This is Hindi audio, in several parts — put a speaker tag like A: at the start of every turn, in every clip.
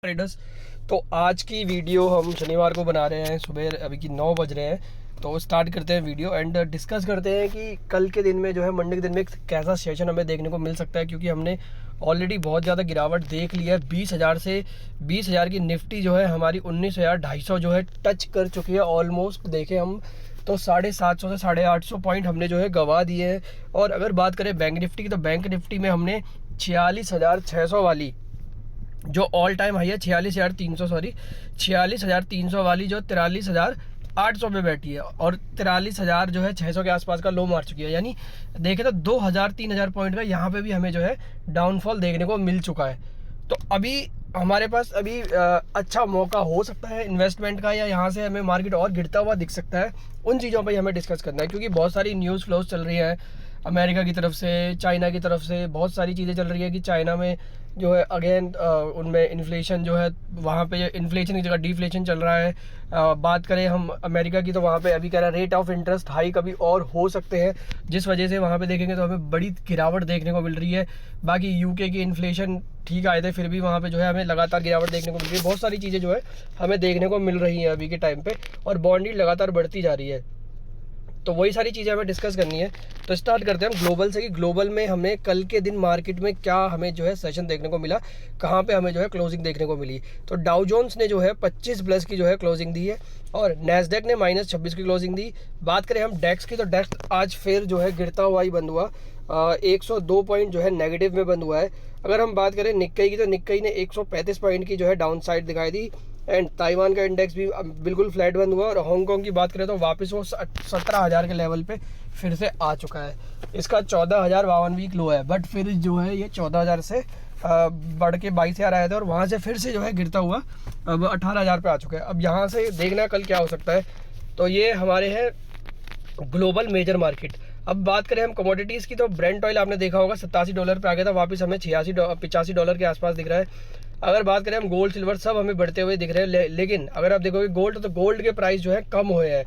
A: ट्रेडर्स। तो आज की वीडियो हम शनिवार को बना रहे हैं, सुबह अभी की 9 बज रहे हैं। तो स्टार्ट करते हैं वीडियो एंड डिस्कस करते हैं कि कल के दिन में जो है मंडे के दिन में एक कैसा सेशन हमें देखने को मिल सकता है, क्योंकि हमने ऑलरेडी बहुत ज़्यादा गिरावट देख ली है। 20,000 से 20,000 की निफ्टी जो है हमारी 19,250 जो है टच कर चुकी है ऑलमोस्ट। देखें हम तो 750 से 850 पॉइंट हमने जो है गंवा दिए हैं। और अगर बात करें बैंक निफ्टी की, तो बैंक निफ्टी में हमने 46,600 वाली जो ऑल टाइम हाई है, 46,300 वाली जो 43,800 पे बैठी है, और 43,600 के आसपास का लो मार चुकी है। यानी देखें तो 2,000-3,000 पॉइंट का यहाँ पे भी हमें जो है डाउनफॉल देखने को मिल चुका है। तो अभी हमारे पास अभी अच्छा मौका हो सकता है इन्वेस्टमेंट का, या यहाँ से हमें मार्केट और गिरता हुआ दिख सकता है। उन चीज़ों पर हमें डिस्कस करना है, क्योंकि बहुत सारी न्यूज़ फ्लोज चल रही है अमेरिका की तरफ से, चाइना की तरफ से। बहुत सारी चीज़ें चल रही है कि चाइना में जो है अगेन उनमें इन्फ्लेशन जो है, वहाँ पे इन्फ्लेशन की जगह डिफ्लेशन चल रहा है। बात करें हम अमेरिका की, तो वहाँ पे अभी कह रहा है रेट ऑफ इंटरेस्ट हाई कभी और हो सकते हैं, जिस वजह से वहाँ पे देखेंगे तो हमें बड़ी गिरावट देखने को मिल रही है। बाकी यूके की इन्फ्लेशन ठीक आए थे, फिर भी वहाँ पे जो है हमें लगातार गिरावट देखने को मिल रही है। बहुत सारी चीज़ें जो है हमें देखने को मिल रही हैं अभी के टाइम पे, और बॉन्ड यील्ड लगातार बढ़ती जा रही है। तो वही सारी चीज़ें हमें डिस्कस करनी है। तो स्टार्ट करते हैं हम ग्लोबल से कि ग्लोबल में हमें कल के दिन मार्केट में क्या हमें जो है सेशन देखने को मिला, कहाँ पे हमें जो है क्लोजिंग देखने को मिली। तो डाउ जोन्स ने जो है 25 प्लस की जो है क्लोजिंग दी है, और नैस्डैक ने -26 की क्लोजिंग दी। बात करें हम डेक्स की, तो डेक्स आज फिर जो है गिरता हुआ ही बंद हुआ। 102 पॉइंट जो है नेगेटिव में बंद हुआ है। अगर हम बात करें निक्कई की, तो निक्कई ने 135 पॉइंट की जो है डाउन साइड दिखाई दी, एंड ताइवान का इंडेक्स भी बिल्कुल फ्लैट बंद हुआ। और हांगकांग की बात करें तो वापस वो 17,000 के लेवल पे फिर से आ चुका है। इसका 14,052 वीक लो है, बट फिर जो है ये 14,000 से बढ़ के 22,000 आया था, और वहाँ से फिर से जो है गिरता हुआ अब 18,000 पे आ चुका है। अब यहाँ से देखना कल क्या हो सकता है। तो ये हमारे हैं ग्लोबल मेजर मार्केट। अब बात करें हम कमोडिटीज़ की, तो ब्रेंट ऑयल आपने देखा होगा $87 पे आ गया था, वापस हमें $85 के आसपास दिख रहा है। अगर बात करें हम गोल्ड सिल्वर, सब हमें बढ़ते हुए दिख रहे हैं। लेकिन अगर आप देखोगे गोल्ड, तो गोल्ड के प्राइस जो है कम हुए हैं।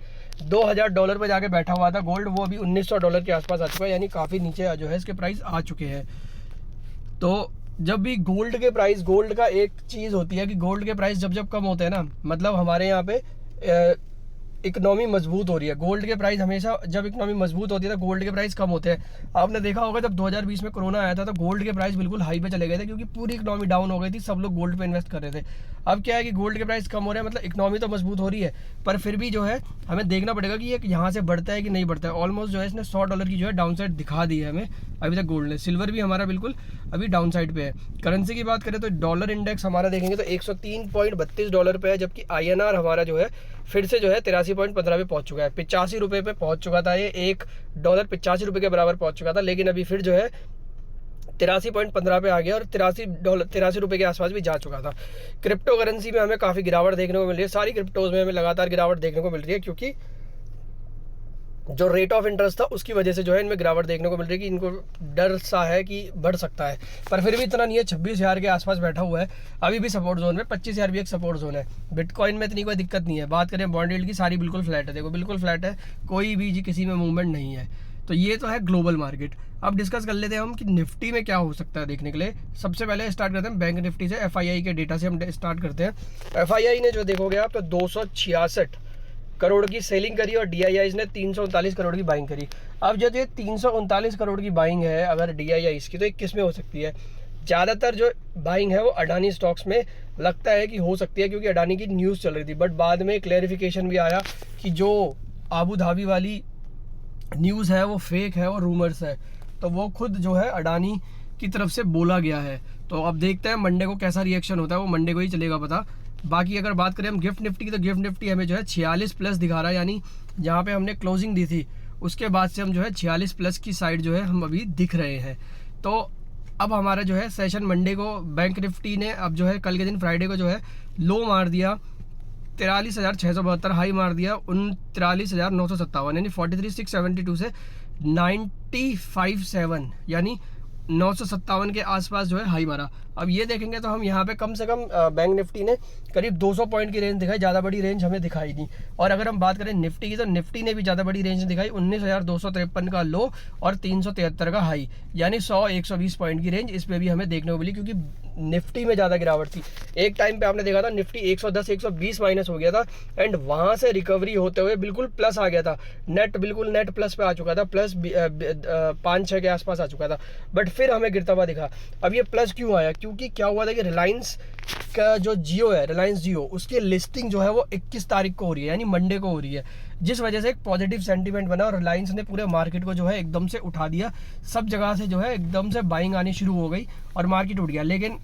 A: $2,000 पे जाके बैठा हुआ था गोल्ड, वो अभी $1,900 के आसपास आ चुका है, यानी काफ़ी नीचे जो है इसके प्राइस आ चुके हैं। तो जब भी गोल्ड के प्राइस, गोल्ड का एक चीज़ होती है कि गोल्ड के प्राइस जब कम होते हैं ना, मतलब हमारे यहाँ पे इकोनॉमी मजबूत हो रही है। गोल्ड के प्राइस हमेशा, जब इकोनॉमी मजबूत होती है तो गोल्ड के प्राइस कम होते हैं। आपने देखा होगा जब 2020 में कोरोना आया था, तो गोल्ड के प्राइस बिल्कुल हाई पे चले गए थे, क्योंकि पूरी इकोनॉमी डाउन हो गई थी, सब लोग गोल्ड पे इन्वेस्ट कर रहे थे। अब क्या है कि गोल्ड के प्राइस कम हो रहे हैं, मतलब इकोनॉमी तो मजबूत हो रही है, पर फिर भी जो है हमें देखना पड़ेगा कि ये यहाँ से बढ़ता है कि नहीं बढ़ता है। ऑलमोस्ट जो है इसने $100 की जो है डाउन साइड दिखा दी है हमें अभी तक गोल्ड ने। सिल्वर भी हमारा बिल्कुल अभी डाउन साइड पे है। करेंसी की बात करें तो डॉलर इंडेक्स हमारा देखेंगे तो $103.32 पे है, जबकि INR हमारा जो है फिर से जो है 83.15 पे पहुंच चुका है। 85 रुपये पे पहुंच चुका था, ये $1 85 रुपये के बराबर पहुंच चुका था, लेकिन अभी फिर जो है 83.15 पे आ गया, और $83 रुपये के आसपास भी जा चुका था। क्रिप्टो करेंसी में हमें काफ़ी गिरावट देखने को मिल रही है। सारी क्रिप्टोज में हमें लगातार गिरावट देखने को मिल रही है, क्योंकि जो रेट ऑफ इंटरेस्ट था उसकी वजह से जो है इनमें गिरावट देखने को मिल रही है, कि इनको डर सा है कि बढ़ सकता है, पर फिर भी इतना नहीं है। 26,000 के आसपास बैठा हुआ है अभी भी सपोर्ट जोन में। 25,000 भी एक सपोर्ट जोन है। बिटकॉइन में इतनी कोई दिक्कत नहीं है। बात करें बॉन्ड यील्ड की, सारी बिल्कुल फ्लैट है, देखो बिल्कुल फ्लैट है, कोई भी किसी में मूवमेंट नहीं है। तो ये तो है ग्लोबल मार्केट। अब डिस्कस कर लेते हैं हम कि निफ्टी में क्या हो सकता है देखने के लिए। सबसे पहले स्टार्ट करते हैं बैंक निफ्टी से, FII के डेटा से हम स्टार्ट करते हैं। FII ने जो देखोगे आप, तो 266 करोड़ की सेलिंग करी, और DIIs ने 339 करोड़ की बाइंग करी। अब जब ये 339 करोड़ की बाइंग है अगर DIIs की, तो एक किस में हो सकती है? ज़्यादातर जो बाइंग है वो अडानी स्टॉक्स में लगता है कि हो सकती है, क्योंकि अडानी की न्यूज़ चल रही थी। बट बाद में क्लैरिफिकेशन भी आया कि जो आबू धाबी वाली न्यूज़ है वो फेक है और रूमर्स है, तो वो खुद जो है अडानी की तरफ से बोला गया है। तो अब देखते हैं मंडे को कैसा रिएक्शन होता है, वो मंडे को ही चलेगा पता। बाकी अगर बात करें हम गिफ्ट निफ्टी की, तो गिफ्ट निफ्टी हमें जो है 46 प्लस दिखा रहा है, यानी जहाँ पे हमने क्लोजिंग दी थी उसके बाद से हम जो है 46 प्लस की साइड जो है हम अभी दिख रहे हैं। तो अब हमारा जो है सेशन मंडे को बैंक निफ्टी ने अब जो है कल के दिन फ्राइडे को जो है लो मार दिया 43,672, हाई मार दिया 39,957, यानी 43,672 से 95,7, यानी 957 के आसपास जो है हाई मारा। अब ये देखेंगे तो हम यहाँ पे कम से कम बैंक निफ्टी ने करीब 200 पॉइंट की रेंज दिखाई, ज़्यादा बड़ी रेंज हमें दिखाई दी। और अगर हम बात करें निफ्टी की तो निफ्टी ने भी ज़्यादा बड़ी रेंज दिखाई, 19,253 का लो और 373 का हाई, यानी 100-120 पॉइंट की रेंज इस पर भी हमें देखने को मिली, क्योंकि निफ्टी में ज़्यादा गिरावट थी। एक टाइम पे आपने देखा था निफ्टी 110-120 माइनस हो गया था एंड वहाँ से रिकवरी होते हुए बिल्कुल प्लस आ गया था, बिल्कुल नेट प्लस पे आ चुका था, प्लस 5-6 के आसपास आ चुका था, बट फिर हमें गिरता हुआ दिखा। अब ये प्लस क्यों आया? क्योंकि क्या हुआ था कि रिलायंस का जो जियो है, रिलायंस जियो, उसकी लिस्टिंग जो है वो 21 तारीख को हो रही है, यानी मंडे को हो रही है, जिस वजह से एक पॉजिटिव सेंटीमेंट बना और रिलायंस ने पूरे मार्केट को जो है एकदम से उठा दिया। सब जगह से जो है एकदम से बाइंग आनी शुरू हो गई और मार्केट उठ गया। लेकिन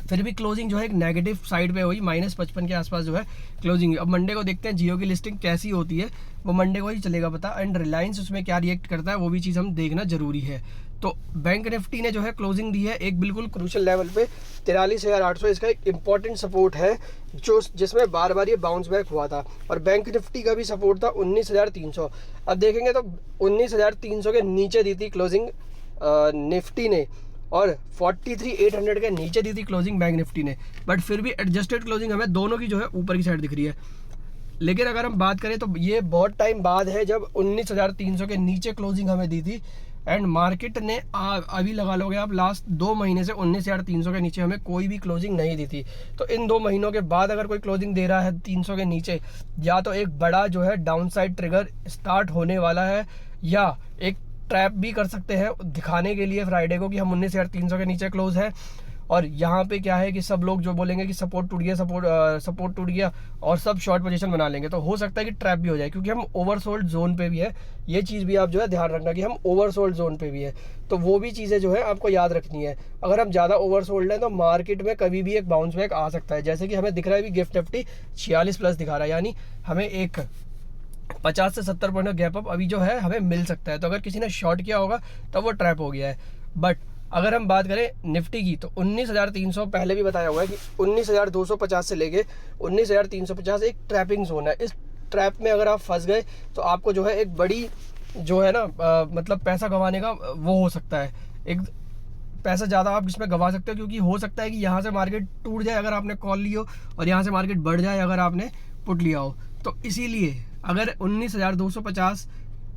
A: फिर भी क्लोजिंग जो है एक नेगेटिव साइड पे हुई, -55 के आसपास जो है क्लोजिंग। अब मंडे को देखते हैं जियो की लिस्टिंग कैसी होती है, वो मंडे को ही चलेगा पता, एंड रिलायंस उसमें क्या रिएक्ट करता है वो भी चीज़ हम देखना जरूरी है। तो बैंक निफ्टी ने जो है क्लोजिंग दी है एक बिल्कुल क्रूशियल लेवल पे 43,800, इसका एक इम्पॉर्टेंट सपोर्ट है जो जिसमें बार बार ये बाउंस बैक हुआ था। और बैंक निफ्टी का भी सपोर्ट था 19,300। अब देखेंगे तो 19,300 के नीचे दी थी क्लोजिंग निफ्टी ने, और 43,800 के नीचे दी थी क्लोजिंग बैंक निफ्टी ने, बट फिर भी एडजस्टेड क्लोजिंग हमें दोनों की जो है ऊपर की साइड दिख रही है। लेकिन अगर हम बात करें तो ये बहुत टाइम बाद है जब 19,300 के नीचे क्लोजिंग हमें दी थी, एंड मार्केट ने अभी लगा लोगे आप लास्ट 2 महीने से 19,300 के नीचे हमें कोई भी क्लोजिंग नहीं दी थी। तो इन 2 महीनों के बाद अगर कोई क्लोजिंग दे रहा है 300 के नीचे, या तो एक बड़ा जो है डाउनसाइड ट्रिगर स्टार्ट होने वाला है, या एक ट्रैप भी कर सकते हैं दिखाने के लिए फ्राइडे को कि हम 19,300 के नीचे क्लोज है। और यहाँ पे क्या है कि सब लोग जो बोलेंगे कि सपोर्ट टूट गया, सपोर्ट टूट गया, और सब शॉर्ट पोजीशन बना लेंगे, तो हो सकता है कि ट्रैप भी हो जाए, क्योंकि हम ओवरसोल्ड जोन पे भी है। ये चीज़ भी आप जो है ध्यान रखना कि हम ओवरसोल्ड जोन पे भी है, तो वो भी चीज़ें जो है आपको याद रखनी है। अगर हम ज़्यादा ओवरसोल्ड हैं तो मार्केट में कभी भी एक बाउंस बैक आ सकता है, जैसे कि हमें दिख रहा है अभी गिफ्ट निफ्टी 46 प्लस दिखा रहा है, यानी हमें एक 50 से 70 पॉइंट का गैप अप अभी जो है हमें मिल सकता है। तो अगर किसी ने शॉर्ट किया होगा तो वो ट्रैप हो गया है। बट अगर हम बात करें निफ्टी की तो 19,300 पहले भी बताया हुआ है कि 19,250 से लेके 19,350 एक ट्रैपिंग जोन है। इस ट्रैप में अगर आप फंस गए तो आपको जो है एक बड़ी जो है ना मतलब पैसा गंवाने का वो हो सकता है, एक पैसा ज़्यादा आप इसमें गंवा सकते हो, क्योंकि हो सकता है कि यहाँ से मार्केट टूट जाए अगर आपने कॉल ली हो, और यहाँ से मार्केट बढ़ जाए अगर आपने पुट लिया हो। तो इसीलिए अगर 19,250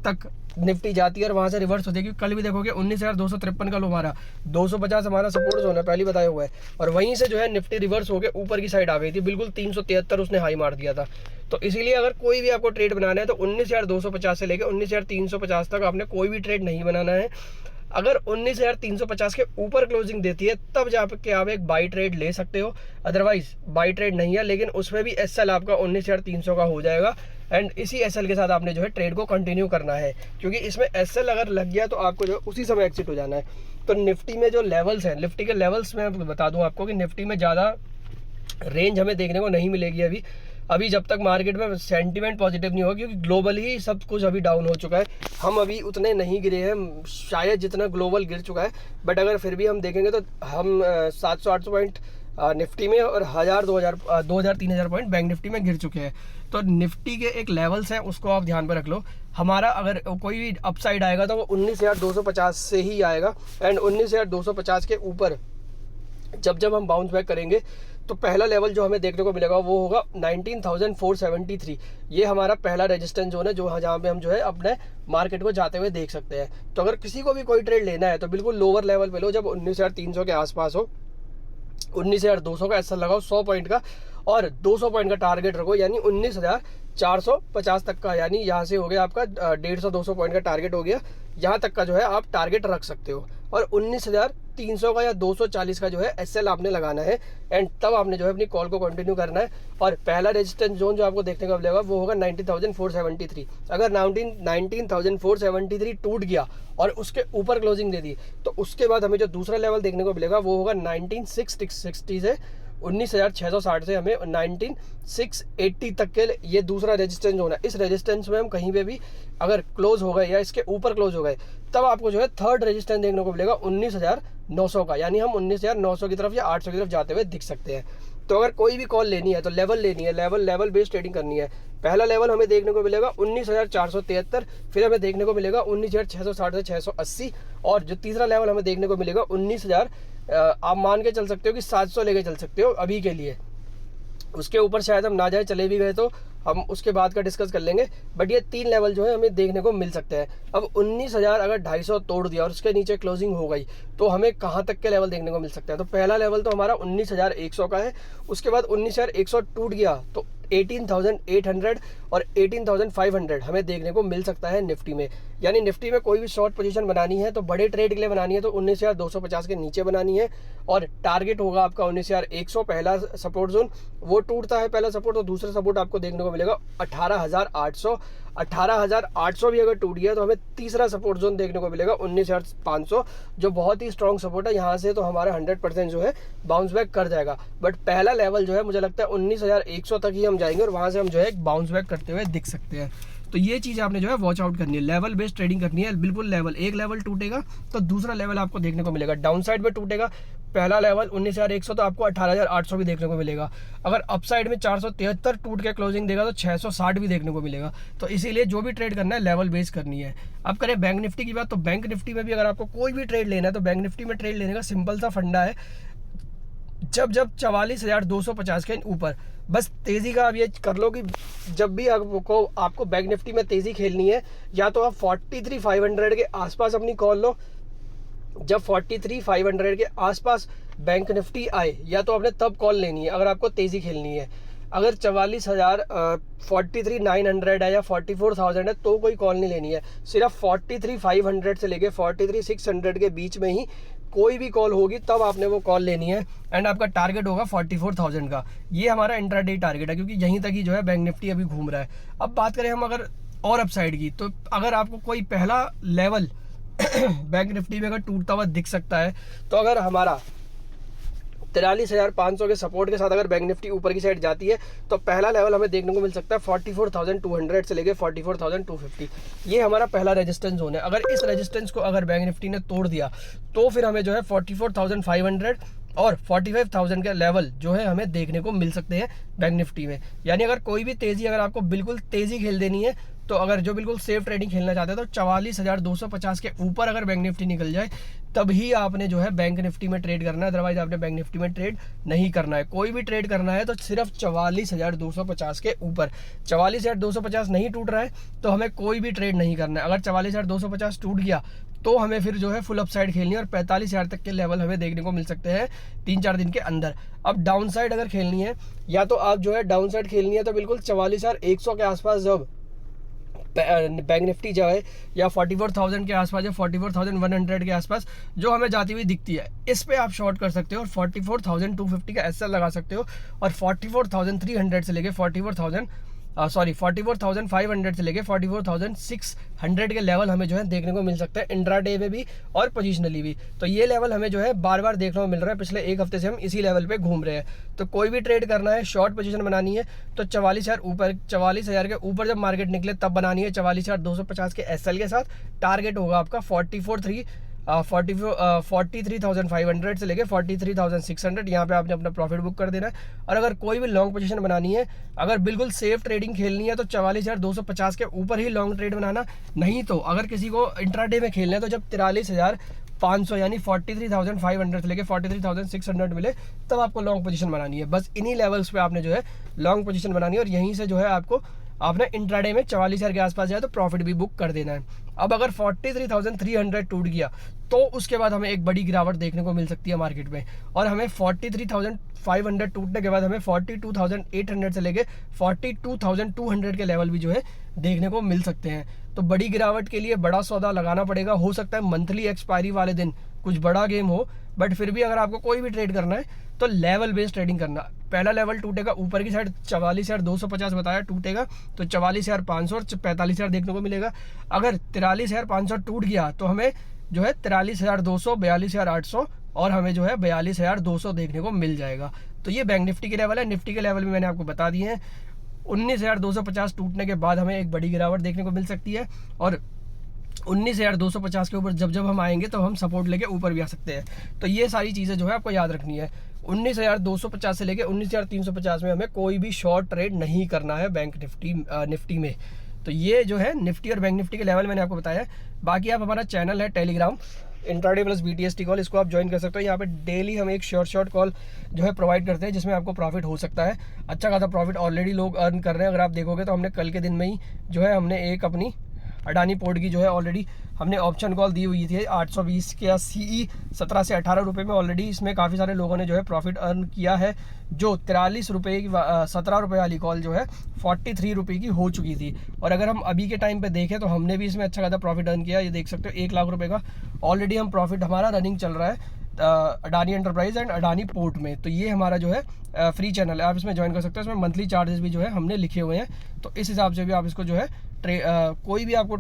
A: तक निफ्टी जाती है और वहाँ से रिवर्स होती है, क्योंकि कल भी देखोगे 19,253 का लो मारा, 250 हमारा सपोर्ट जोन है पहले बताया हुआ है, और वहीं से जो है निफ्टी रिवर्स होकर ऊपर की साइड आ गई थी, बिल्कुल 373 उसने हाई मार दिया था। तो इसीलिए अगर कोई भी आपको ट्रेड बनाना है तो 19,250 से लेकर 19,350 तक आपने कोई भी ट्रेड नहीं बनाना है। अगर 19,350 के ऊपर क्लोजिंग देती है तब जाके आप एक बाई ट्रेड ले सकते हो, अदरवाइज बाई ट्रेड नहीं है, लेकिन उसमें भी एसएल आपका 19,300 का हो जाएगा, एंड इसी एसएल के साथ आपने जो है ट्रेड को कंटिन्यू करना है, क्योंकि इसमें एसएल अगर लग गया तो आपको जो उसी समय एग्जिट हो जाना है। तो निफ्टी में जो लेवल्स हैं, निफ्टी के लेवल्स मैं बता दूं आपको कि निफ्टी में ज़्यादा रेंज हमें देखने को नहीं मिलेगी अभी जब तक मार्केट में सेंटीमेंट पॉजिटिव नहीं होगा, क्योंकि ग्लोबली सब कुछ अभी डाउन हो चुका है। हम अभी उतने नहीं गिरे हैं शायद जितना ग्लोबल गिर चुका है, बट अगर फिर भी हम देखेंगे तो हम 700-800 पॉइंट निफ्टी में और 1,000-2,000-3,000 पॉइंट बैंक निफ्टी में गिर चुके हैं। तो निफ्टी के एक लेवल्स हैं, उसको आप ध्यान पर रख लो। हमारा अगर कोई भी अपसाइड आएगा तो वो 19,250 से ही आएगा, एंड 19,250 के ऊपर जब हम बाउंस बैक करेंगे तो पहला लेवल जो हमें देखने को मिलेगा वो होगा 19,473। ये हमारा पहला रेजिस्टेंस जोन है जो जहाँ पे हम जो है अपने मार्केट को जाते हुए देख सकते हैं। तो अगर किसी को भी कोई ट्रेड लेना है तो बिल्कुल लोअर लेवल पे लो, जब 19,300 के आसपास हो, 19,200 का ऐसा लगाओ 100 पॉइंट का, और 200 पॉइंट का टारगेट रखो, यानी 19,450 तक का, यानी यहाँ से हो गया आपका 150-200 पॉइंट का टारगेट हो गया, यहाँ तक का जो है आप टारगेट रख सकते हो। और 19,300 का या 240 का जो है एसएल आपने लगाना है, एंड तब आपने जो है अपनी कॉल को कंटिन्यू करना है। और पहला रेजिस्टेंस जोन जो आपको देखने को मिलेगा वो होगा 19,473। अगर 19,473 टूट गया और उसके ऊपर क्लोजिंग दे दी तो उसके बाद हमें जो दूसरा लेवल देखने को मिलेगा वो होगा 19,660 से 19,660 से हमें 19,680 तक के ये दूसरा रेजिस्टेंस जोन है। इस रेजिस्टेंस में हम कहीं पे भी अगर क्लोज हो गए या इसके ऊपर क्लोज हो गए तब आपको जो है थर्ड रेजिस्टेंस देखने को मिलेगा 19,900 का, यानी हम 19,900 की तरफ या 800 की तरफ जाते हुए दिख सकते हैं। तो अगर कोई भी कॉल लेनी है तो लेवल लेनी है, लेवल बेस्ड ट्रेडिंग करनी है। पहला लेवल हमें देखने को मिलेगा 19,473, फिर हमें देखने को मिलेगा 19,660 से 680, और जो तीसरा लेवल हमें देखने को मिलेगा 19,000, आप मान के चल सकते हो कि 700 लेके चल सकते हो अभी के लिए। उसके ऊपर शायद हम ना जाए, चले भी गए तो हम उसके बाद का डिस्कस कर लेंगे। बट ये 3 लेवल जो है हमें देखने को मिल सकते हैं। अब 19,000 अगर 250 तोड़ दिया और उसके नीचे क्लोजिंग हो गई तो हमें कहाँ तक के लेवल देखने को मिल सकते हैं। तो पहला लेवल तो हमारा 19,100 का है। उसके बाद 19,100 टूट गया तो 18,800 और 18,500 हमें देखने को मिल सकता है निफ्टी में। यानी निफ्टी में कोई भी शॉर्ट पोजीशन बनानी है तो बड़े ट्रेड के लिए बनानी है तो 19,250 के नीचे बनानी है, और टारगेट होगा आपका 19,100 पहला सपोर्ट जोन। वो टूटता है पहला सपोर्ट, तो दूसरा सपोर्ट आपको देखने को मिलेगा 18,800। 18,800 भी अगर टूट गया तो हमें तीसरा सपोर्ट जोन देखने को मिलेगा 19,500, जो बहुत ही स्ट्रॉन्ग सपोर्ट है। यहाँ से तो हमारा 100% जो है बाउंस बैक कर जाएगा। बट पहला लेवल जो है मुझे लगता है 19,100 तक ही हम जाएंगे और वहाँ से हम जो है बाउंस बैक करते हुए दिख सकते हैं। तो ये चीज़ आपने जो है वॉच आउट करनी है, लेवल बेस्ड ट्रेडिंग करनी है। बिल्कुल लेवल, एक लेवल टूटेगा तो दूसरा लेवल आपको देखने को मिलेगा। डाउन साइड में टूटेगा पहला लेवल 19,100 तो आपको 18,800 भी देखने को मिलेगा। अगर अपसाइड में 473 टूट के क्लोजिंग देगा तो 660 भी देखने को मिलेगा। तो इसीलिए जो भी ट्रेड करना है लेवल बेस करनी है। अब करें बैंक निफ्टी की बात, तो बैंक निफ्टी में भी अगर आपको कोई भी ट्रेड लेना है तो बैंक निफ्टी में ट्रेड लेने का सिंपल सा फंडा है, जब 44,250 के ऊपर बस तेज़ी का आप ये कर लो कि जब भी आपको बैंक निफ्टी में तेज़ी खेलनी है या तो आप 43,500 के आसपास अपनी कॉल लो। जब 43,500 के आसपास बैंक निफ्टी आए या तो आपने तब कॉल लेनी है अगर आपको तेज़ी खेलनी है। अगर 44,000 43,900 है या 44,000 है तो कोई कॉल नहीं लेनी है। सिर्फ 43,500 से लेके 43,600 के बीच में ही कोई भी कॉल होगी तब आपने वो कॉल लेनी है, एंड आपका टारगेट होगा 44,000 का। ये हमारा इंट्राडे टारगेट है क्योंकि यहीं तक ही जो है बैंक निफ्टी अभी घूम रहा है। अब बात करें हम अगर और अपसाइड की, तो अगर आपको कोई पहला लेवल बैंक निफ्टी में अगर टूटता हुआ दिख सकता है तो अगर हमारा 43,500 के सपोर्ट के साथ अगर बैंक निफ्टी ऊपर की साइड जाती है तो पहला लेवल हमें देखने को मिल सकता है 44,200 से लेके 44,250। ये हमारा पहला रेजिस्टेंस जोन है। अगर इस रेजिस्टेंस को अगर बैंक निफ्टी ने तोड़ दिया तो फिर हमें जो है 44,500 और 45,000 के लेवल जो है हमें देखने को मिल सकते हैं बैंक निफ्टी में। यानी अगर कोई भी तेज़ी, अगर आपको बिल्कुल तेज़ी खेल देनी है तो अगर जो बिल्कुल सेफ ट्रेडिंग खेलना चाहते हैं तो 44,250 के ऊपर अगर बैंक निफ्टी निकल जाए तभी आपने जो है बैंक निफ्टी में ट्रेड करना है। अदरवाइज आपने बैंक निफ्टी में ट्रेड नहीं करना है। कोई भी ट्रेड करना है तो सिर्फ 44,250 के ऊपर। 44,250 नहीं टूट रहा है तो हमें कोई भी ट्रेड नहीं करना है। अगर 44,250 टूट गया तो हमें फिर जो है फुल अपसाइड खेलनी है और 45,000 तक के लेवल हमें देखने को मिल सकते हैं 3-4 दिन के अंदर। अब डाउन साइड अगर खेलनी है या तो आप जो है डाउन साइड खेलनी है तो बिल्कुल 44,100 के आसपास जब बैंक निफ्टी जाए या 44,000 के आसपास या 44,100 के आसपास जो हमें जाती हुई दिखती है, इस पे आप शॉर्ट कर सकते हो और 44,250 का एसएल लगा सकते हो। और 44,300 से लेके 44,500 से लेके 44,600 के लेवल हमें जो है देखने को मिल सकता है इंट्राडे में भी और पोजिशनली भी। तो ये लेवल हमें जो है बार बार देखने को मिल रहा है। पिछले एक हफ्ते से हम इसी लेवल पे घूम रहे हैं। तो कोई भी ट्रेड करना है, शॉर्ट पोजीशन बनानी है तो 44,000 के ऊपर जब मार्केट निकले तब बनानी है 44,250 के एसएल के साथ। टारगेट होगा आपका 43,500 से लेके 43,600। यहाँ पे आपने अपना प्रॉफिट बुक कर देना है। और अगर कोई भी लॉन्ग पोजीशन बनानी है, अगर बिल्कुल सेफ ट्रेडिंग खेलनी है तो 44,250 के ऊपर ही लॉन्ग ट्रेड बनाना। नहीं तो अगर किसी को इंट्राडे में खेलना है तो जब 43,500 यानी 43,500 से लेके 43,600 मिले तब आपको लॉन्ग पोजीशन बनानी है। बस इन्हीं लेवल्स पे आपने जो है लॉन्ग पोजीशन बनानी है और यहीं से जो है आपने इंट्राडे में 44,000 के आसपास जाए तो प्रॉफिट भी बुक कर देना है। अब अगर 43,300 टूट गया तो उसके बाद हमें एक बड़ी गिरावट देखने को मिल सकती है मार्केट में, और हमें 43,500 टूटने के बाद हमें 42,800 से लेके 42,200 के लेवल भी जो है देखने को मिल सकते हैं। तो बड़ी गिरावट के लिए बड़ा सौदा लगाना पड़ेगा। हो सकता है मंथली एक्सपायरी वाले दिन कुछ बड़ा गेम हो, बट फिर भी अगर आपको कोई भी ट्रेड करना है तो लेवल बेस्ड ट्रेडिंग करना। पहला लेवल टूटेगा ऊपर की साइड 44,250 बताया टूटेगा तो 44,500 और 45,000 देखने को मिलेगा। अगर 43,500 टूट गया तो हमें जो है 43,200, 42,800 और हमें जो है 42,200 देखने को मिल जाएगा। तो ये बैंक निफ्टी के लेवल है। निफ्टी के लेवल भी मैंने आपको बता दिए हैं। 19,250 टूटने के बाद हमें एक बड़ी गिरावट देखने को मिल सकती है और 19,250 के ऊपर जब हम आएंगे तो हम सपोर्ट लेके ऊपर भी आ सकते हैं। तो ये सारी चीज़ें जो है आपको याद रखनी है। 19,250 से लेके 19,350 में हमें कोई भी शॉर्ट ट्रेड नहीं करना है बैंक निफ्टी में। तो ये जो है निफ्टी और बैंक निफ्टी के लेवल मैंने आपको बताया है। बाकी आप हमारा चैनल है Telegram intraday plus BTST call, इसको आप ज्वाइन कर सकते हो। यहाँ पे डेली हम एक शॉर्ट कॉल जो है प्रोवाइड करते हैं, जिसमें आपको प्रॉफिट हो सकता है। अच्छा खासा प्रॉफिट ऑलरेडी लोग अर्न कर रहे हैं। अगर आप देखोगे तो हमने कल के दिन में ही जो है हमने एक अपनी अडानी पोर्ट की जो है ऑलरेडी हमने ऑप्शन कॉल दी हुई थी 820 के CE 17 से 18 रुपये में। ऑलरेडी इसमें काफ़ी सारे लोगों ने जो है प्रॉफिट अर्न किया है। जो 43 रुपये की 17 रुपये वाली कॉल जो है 43 रुपये की हो चुकी थी। और अगर हम अभी के टाइम पे देखें तो हमने भी इसमें अच्छा खासा प्रॉफिट अर्न किया। ये देख सकते हो 1 लाख रुपये का ऑलरेडी हम प्रॉफिट हमारा रनिंग चल रहा है Adani enterprise and Adani port में। तो ये हमारा जो है फ्री चैनल है, आप इसमें ज्वाइन कर सकते हो। इसमें मंथली चार्जेस भी जो है हमने लिखे हुए हैं, तो इस हिसाब से भी आप इसको जो है कोई भी आपको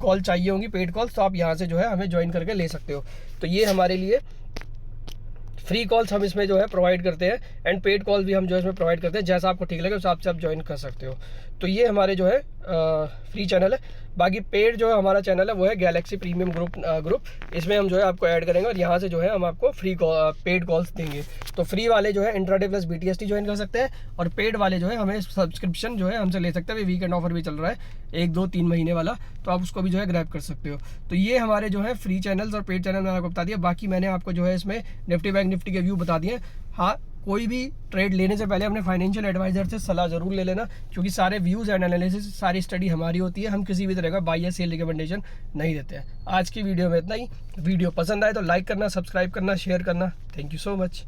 A: कॉल चाहिए होंगी पेड कॉल्स, तो आप यहाँ से जो है हमें ज्वाइन करके ले सकते हो। तो ये हमारे लिए फ्री कॉल्स हम इसमें जो है प्रोवाइड करते हैं एंड पेड कॉल भी हम जो है इसमें प्रोवाइड करते हैं। जैसा आपको ठीक लगे उस हिसाब से आप ज्वाइन कर सकते हो। तो ये हमारे जो है फ्री चैनल है। बाकी पेड जो है हमारा चैनल है वो है गैलेक्सी प्रीमियम ग्रुप। इसमें हम जो है आपको ऐड करेंगे और यहाँ से जो है हम आपको फ्री पेड कॉल्स देंगे। तो फ्री वाले जो है इंट्राडे प्लस BTST ज्वाइन कर सकते हैं और पेड वाले जो है हमें सब्सक्रिप्शन जो है हमसे ले सकते हैं। वीकेंड ऑफर भी चल रहा है 1, 2, 3 महीने वाला, तो आप उसको भी जो है ग्रैब कर सकते हो। तो ये हमारे जो है फ्री चैनल्स और पेड चैनल मैंने आपको बता दिया। बाकी मैंने आपको जो है इसमें निफ्टी बैंक निफ्टी के व्यू बता दिए। हाँ, कोई भी ट्रेड लेने से पहले अपने फाइनेंशियल एडवाइजर से सलाह जरूर ले लेना, क्योंकि सारे व्यूज़ एंड एनालिसिस सारी स्टडी हमारी होती है। हम किसी भी तरह का बाय या सेल रिकमेंडेशन नहीं देते हैं। आज की वीडियो में इतना ही। वीडियो पसंद आए तो लाइक करना, सब्सक्राइब करना, शेयर करना। Thank you so much.